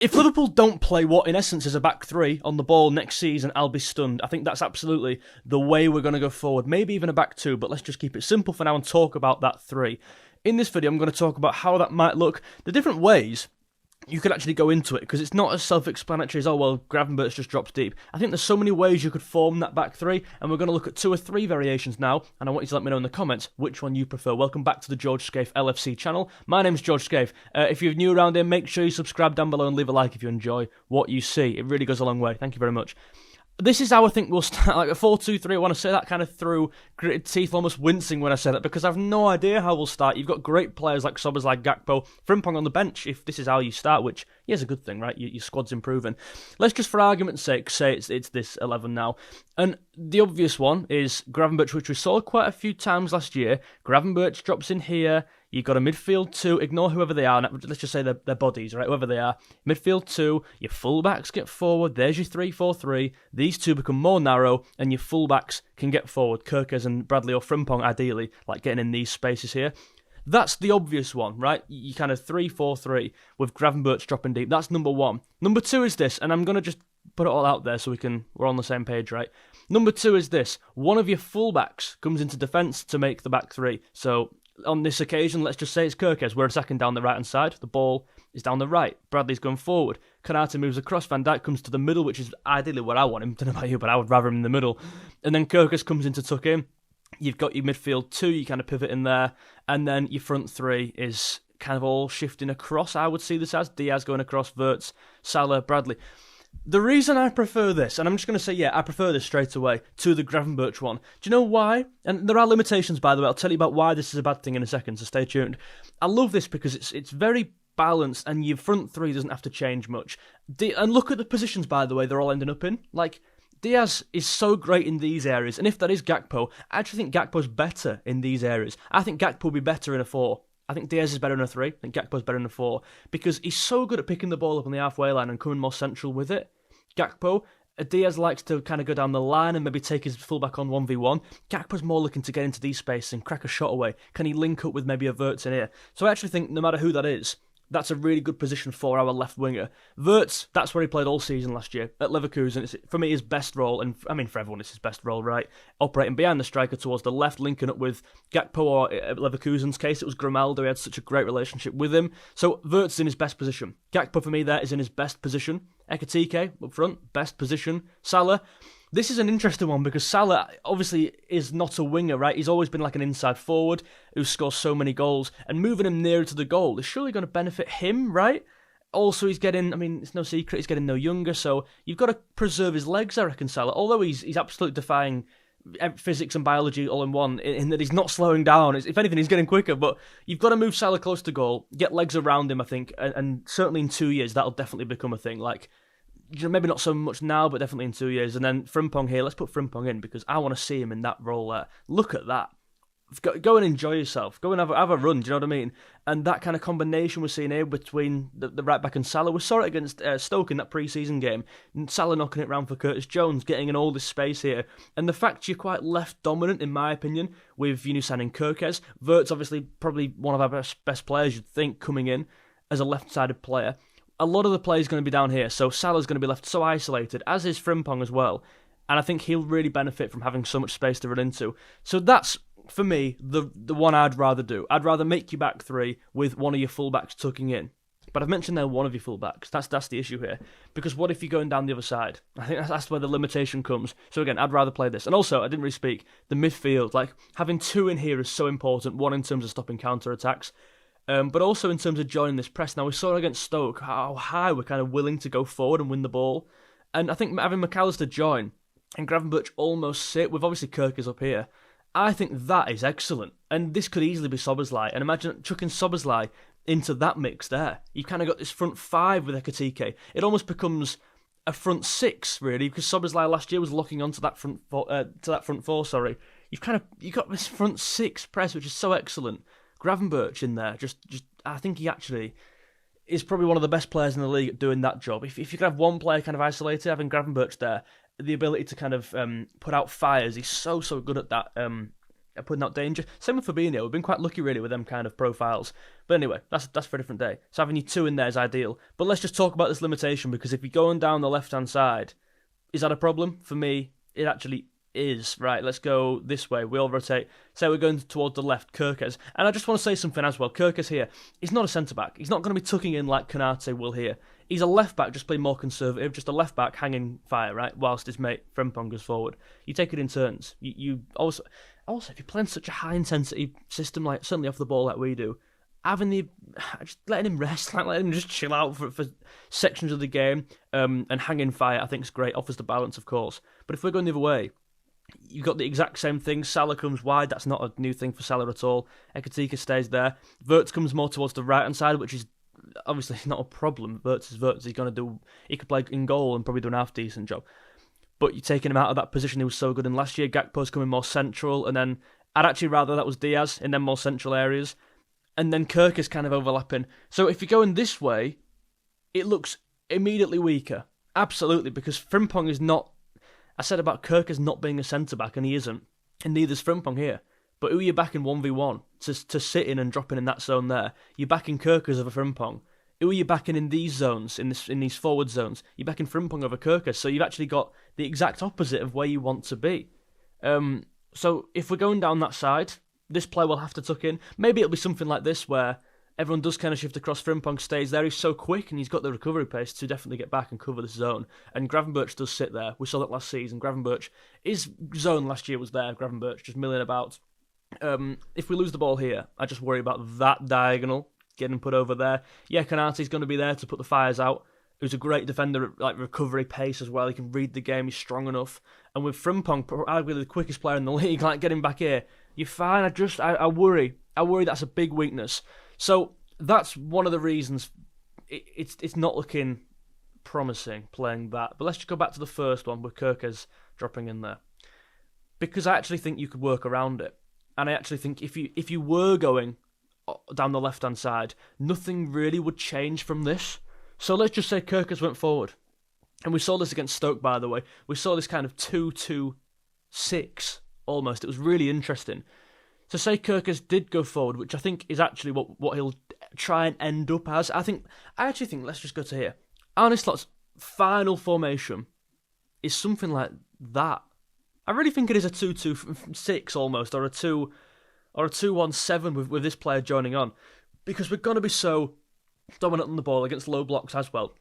If Liverpool don't play what in essence is a back three on the ball next season, I'll be stunned. I think that's absolutely the way we're going to go forward. Maybe even a back two, but let's just keep it simple for now and talk about that three. In this video, I'm going to talk about how that might look, the different ways you could actually go into it, because it's not as self-explanatory as, oh, well, Gravenberch just drops deep. I think there's so many ways you could form that back three, and we're going to look at 2 or 3 variations now, and I want you to let me know in the comments which one you prefer. Welcome back to the George Scaife LFC channel. My name's George Scaife. If you're new around here, make sure you subscribe down below and leave a like if you enjoy what you see. It really goes a long way. Thank you very much. This is how I think we'll start, like a 4-2-3. I want to say that kind of through gritted teeth, almost wincing when I say that, because I have no idea how we'll start. You've got great players like Szoboszlai, Gakpo, Frimpong on the bench, if this is how you start, which is a good thing, right? Your squad's improving. Let's just, for argument's sake, say it's this 11 now. And the obvious one is Gravenberch, which we saw quite a few times last year. Gravenberch drops in here. You've got a midfield 2, ignore whoever they are, let's just say their bodies, right, whoever they are. Midfield 2, your fullbacks get forward, there's your 3-4-3, these two become more narrow, and your fullbacks can get forward, Kerkez and Bradley or Frimpong ideally, like getting in these spaces here. That's the obvious one, right? You kind of 3-4-3 with Gravenberch dropping deep, that's number 1. Number 2 is this, and I'm going to just put it all out there so we're on the same page, right? Number 2 is this, one of your fullbacks comes into defence to make the back 3, so on this occasion, let's just say it's Kerkez. We're attacking down the right-hand side. The ball is down the right. Bradley's going forward. Konate moves across. Van Dijk comes to the middle, which is ideally where I want him. I don't know about you, but I would rather him in the middle. And then Kerkez comes in to tuck in. You've got your midfield 2. You kind of pivot in there. And then your front 3 is kind of all shifting across, I would see this as. Diaz going across, Wirtz, Salah, Bradley. The reason I prefer this, and I'm just going to say, I prefer this straight away to the Gravenberch one. Do you know why? And there are limitations, by the way. I'll tell you about why this is a bad thing in a second, so stay tuned. I love this because it's very balanced, and your front 3 doesn't have to change much. And look at the positions, by the way, they're all ending up in. Like, Diaz is so great in these areas, and if that is Gakpo, I actually think Gakpo's better in these areas. I think Gakpo will be better in a 4. I think Diaz is better in a 3. I think Gakpo's better in a 4. Because he's so good at picking the ball up on the halfway line and coming more central with it. Gakpo, Diaz likes to kind of go down the line and maybe take his fullback on 1v1. Gakpo's more looking to get into these spaces and crack a shot away. Can he link up with maybe a Wirtz in here? So I actually think no matter who that is, that's a really good position for our left winger. Wirtz, that's where he played all season last year at Leverkusen. It's, for me, his best role, and I mean for everyone, it's his best role, right? Operating behind the striker towards the left, linking up with Gakpo, or at Leverkusen's case, it was Grimaldo. He had such a great relationship with him. So Wirtz is in his best position. Gakpo, for me, there is in his best position. Ekitike, up front, best position. Salah. This is an interesting one because Salah obviously is not a winger, right? He's always been like an inside forward who scores so many goals, and moving him nearer to the goal is surely going to benefit him, right? Also, he's getting, I mean, it's no secret, he's getting no younger, so you've got to preserve his legs, I reckon, Salah. Although he's absolutely defying physics and biology all in one, in that he's not slowing down. If anything, he's getting quicker, but you've got to move Salah close to goal, get legs around him, I think, and certainly in 2 years, that'll definitely become a thing. Like, you know, maybe not so much now, but definitely in 2 years. And then Frimpong here, let's put Frimpong in because I want to see him in that role there. Look at that. Go and enjoy yourself. Go and have a run, do you know what I mean? And that kind of combination we're seeing here between the right back and Salah. We saw it against Stoke in that pre-season game. And Salah knocking it round for Curtis Jones, getting in all this space here. And the fact you're quite left dominant, in my opinion, with your new signing Kerkez. Wirtz, obviously, probably one of our best players, you'd think, coming in as a left-sided player. A lot of the play is going to be down here, so Salah's going to be left so isolated, as is Frimpong as well. And I think he'll really benefit from having so much space to run into. So that's, for me, the one I'd rather do. I'd rather make you back 3 with one of your fullbacks tucking in. But I've mentioned there one of your fullbacks. That's the issue here. Because what if you're going down the other side? I think that's where the limitation comes. So again, I'd rather play this. And also, I didn't really speak, the midfield. Like, having 2 in here is so important. One in terms of stopping counter-attacks. But also in terms of joining this press. Now, we saw against Stoke how high we're kind of willing to go forward and win the ball. And I think having McAllister join and Gravenberch almost sit, with obviously Kerkez up here, I think that is excellent. And this could easily be Szoboszlai. And imagine chucking Szoboszlai into that mix there. You've kind of got this front 5 with Ekitike. It almost becomes a front 6, really, because Szoboszlai last year was locking onto that front 4, sorry. You've got this front 6 press, which is so excellent. Gravenberch in there, just I think he actually is probably one of the best players in the league at doing that job. If you could have one player kind of isolated, having Gravenberch there, the ability to kind of put out fires, he's so good at that putting out danger. Same with Fabinho. We've been quite lucky really with them kind of profiles. But anyway, that's for a different day. So having you two in there is ideal. But let's just talk about this limitation, because if you're going down the left-hand side, is that a problem? For me, it actually is. Right, let's go this way. We all rotate. Say we're going towards the left, Kerkez. And I just want to say something as well. Kerkez here, he's not a centre-back. He's not going to be tucking in like Konate will here. He's a left-back, just playing more conservative, just a left-back hanging fire, right, whilst his mate Frimpong goes forward. You take it in turns. You also, if you're playing such a high-intensity system, like certainly off the ball like we do, just letting him rest, like letting him just chill out for sections of the game, and hanging fire, I think is great, offers the balance, of course. But if we're going the other way, you've got the exact same thing. Salah comes wide. That's not a new thing for Salah at all. Ekitike stays there. Wirtz comes more towards the right-hand side, which is obviously not a problem. Wirtz is Wirtz. He could play in goal and probably do an half-decent job. But you're taking him out of that position he was so good in last year. Gakpo's coming more central, and then I'd actually rather that was Diaz in them more central areas. And then Kirk is kind of overlapping. So if you're going this way, it looks immediately weaker. Absolutely, because Frimpong is not... I said about Kerkez not being a centre-back, and he isn't. And neither's Frimpong here. But who are you backing 1v1 to sit in and drop in that zone there? You're backing Kerkez over Frimpong. Who are you backing in these zones, in these forward zones? You're backing Frimpong over Kerkez. So you've actually got the exact opposite of where you want to be. So if we're going down that side, this player will have to tuck in. Maybe it'll be something like this where everyone does kind of shift across. Frimpong stays there. He's so quick and he's got the recovery pace to definitely get back and cover this zone. And Gravenberch does sit there. We saw that last season. Gravenberch, his zone last year was there. Gravenberch just milling about. If we lose the ball here, I just worry about that diagonal getting put over there. Yeah, Konate's going to be there to put the fires out. Who's a great defender at like recovery pace as well. He can read the game. He's strong enough. And with Frimpong, arguably the quickest player in the league, like getting back here, you're fine. I worry. I worry that's a big weakness. So that's one of the reasons it's not looking promising playing that. But let's just go back to the first one with Kerkez dropping in there, because I actually think you could work around it. And I actually think if you were going down the left hand side, nothing really would change from this. So let's just say Kerkez went forward, and we saw this against Stoke, by the way. We saw this kind of 2-2-6 almost. It was really interesting. So say Kerkez did go forward, which I think is actually what he'll try and end up as. I actually think, let's just go to here. Arne Slot's final formation is something like that. I really think it is a 2-2-6 almost, or a 2-1-7 with this player joining on, because we're going to be so dominant on the ball against low blocks as well.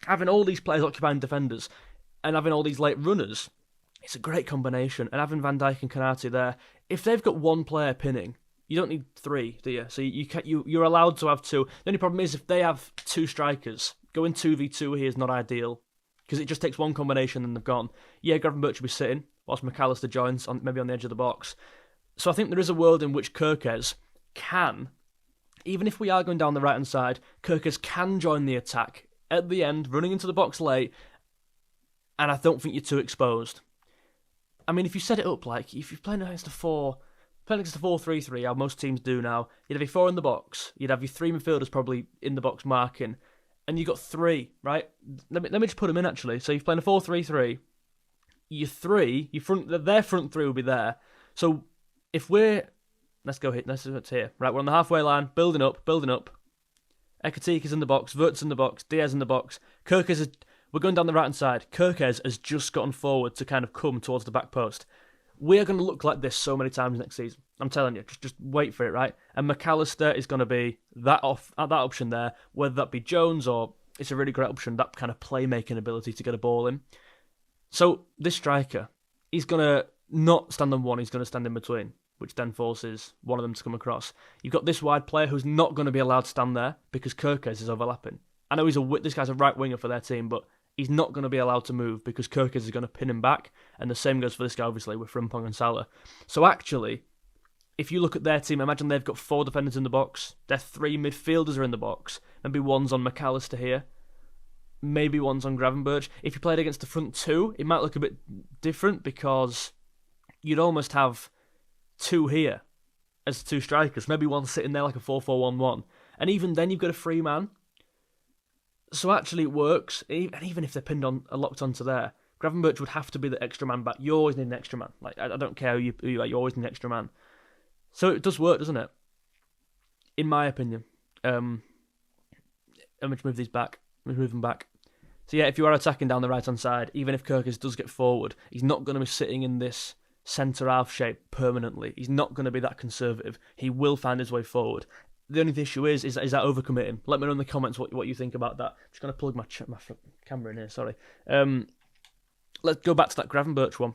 Having all these players occupying defenders and having all these late runners, it's a great combination. And having Van Dijk and Konate there, if they've got one player pinning, you don't need three, do you? So you're allowed to have two. The only problem is if they have two strikers, going 2v2 here is not ideal, because it just takes one combination and they've gone. Yeah, Gravenberch will be sitting whilst McAllister joins maybe on the edge of the box. So I think there is a world in which Kerkez can, even if we are going down the right-hand side, Kerkez can join the attack at the end, running into the box late, and I don't think you're too exposed. I mean, if you set it up like, if you're playing against a 4-3-3, how most teams do now, you'd have your four in the box, you'd have your three midfielders probably in the box marking, and you got three, right? Let me just put them in, actually. So you're playing a 4-3-3, their front three will be there. So if let's go here. Right, we're on the halfway line, building up. Ekitike is in the box, Wirtz in the box, Diaz in the box. We're going down the right-hand side. Kerkez has just gotten forward to kind of come towards the back post. We are going to look like this so many times next season. I'm telling you, just wait for it, right? And McAllister is going to be that option there, whether that be Jones or it's a really great option, that kind of playmaking ability to get a ball in. So this striker, he's going to not stand on one, he's going to stand in between, which then forces one of them to come across. You've got this wide player who's not going to be allowed to stand there because Kerkez is overlapping. I know this guy's a right winger for their team, but he's not going to be allowed to move because Kerkez is going to pin him back, and the same goes for this guy, obviously, with Frimpong and Salah. So actually, if you look at their team, imagine they've got four defenders in the box, their three midfielders are in the box, maybe one's on McAllister here, maybe one's on Gravenberch. If you played against the front two, it might look a bit different because you'd almost have two here as two strikers, maybe one sitting there like a 4-4-1-1, and even then you've got a free man. So actually it works, and even if they're pinned on, locked onto there, Gravenberch would have to be the extra man back. You always need an extra man. Like I don't care who you are, you always need an extra man. So it does work, doesn't it? In my opinion. Let me just move these back. Let me move them back. So yeah, if you are attacking down the right-hand side, even if Kerkez does get forward, he's not going to be sitting in this centre-half shape permanently. He's not going to be that conservative. He will find his way forward. The only issue is that overcommitting. Let me know in the comments what you think about that. I'm just going to plug my camera in here, sorry. Let's go back to that Gravenberch one.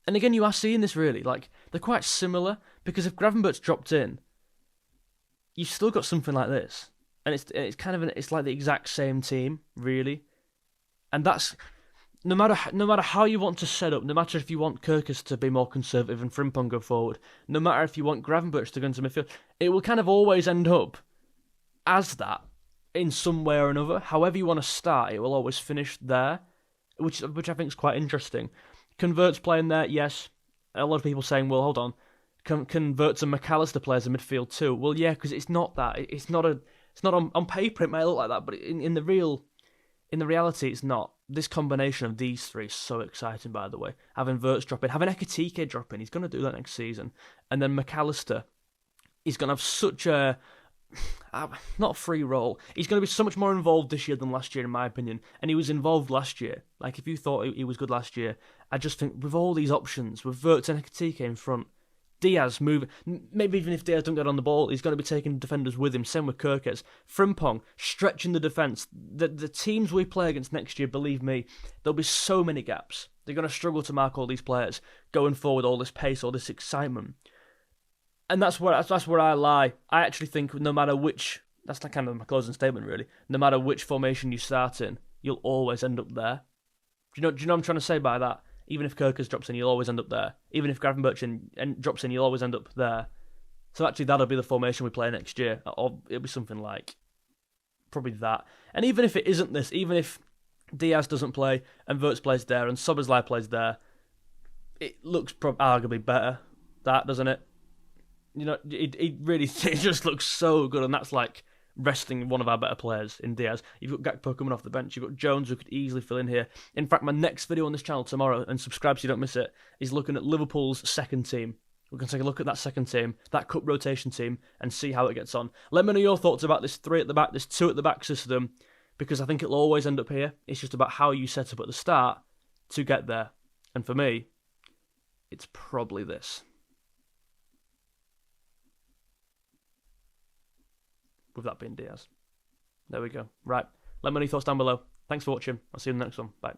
And again, you are seeing this really. Like, they're quite similar, because if Gravenberch dropped in, you've still got something like this. And it's kind of it's like the exact same team, really. And that's no matter how you want to set up, no matter if you want Kerkez to be more conservative and Frimpong go forward, no matter if you want Gravenberch to go into midfield, it will kind of always end up as that in some way or another. However you want to start, it will always finish there, which I think is quite interesting. Can Wirtz playing there? Yes. A lot of people saying, well, hold on, can Wirtz and McAllister play as a midfield too? Well, yeah, because it's not that. It's not on paper. It may look like that, but in the reality, it's not. This combination of these three is so exciting, by the way. Having Wirtz drop in, having Ekitike drop in, he's going to do that next season. And then McAllister, he's going to have such a, not a free role, he's going to be so much more involved this year than last year, in my opinion. And he was involved last year. Like, if you thought he was good last year, I just think with all these options, with Wirtz and Ekitike in front, Diaz moving, maybe even if Diaz don't get on the ball, he's going to be taking defenders with him. Same with Kerkez. Frimpong, stretching the defence. The teams we play against next year, believe me, there'll be so many gaps. They're going to struggle to mark all these players going forward, all this pace, all this excitement. And that's where I lie. I actually think no matter which, that's like kind of my closing statement really, no matter which formation you start in, you'll always end up there. Do you know what I'm trying to say by that? Even if Kerkez drops in, you'll always end up there. Even if Gravenberch drops in, you'll always end up there. So actually, that'll be the formation we play next year. Or it'll be something like probably that. And even if it isn't this, even if Diaz doesn't play and Wirtz plays there and Szoboszlai plays there, it looks arguably better. That, doesn't it? You know, it really it just looks so good, and that's like resting one of our better players in Diaz. You've got Gakpo coming off the bench. You've got Jones, who could easily fill in here. In fact, my next video on this channel tomorrow, and subscribe so you don't miss it, is looking at Liverpool's second team. We're going to take a look at that second team, that cup rotation team, and see how it gets on. Let me know your thoughts about this 3 at the back, this 2 at the back system, because I think it'll always end up here. It's just about how you set up at the start to get there. And for me, it's probably this. With that being Diaz. There we go. Right. Let me know your thoughts down below. Thanks for watching. I'll see you in the next one. Bye.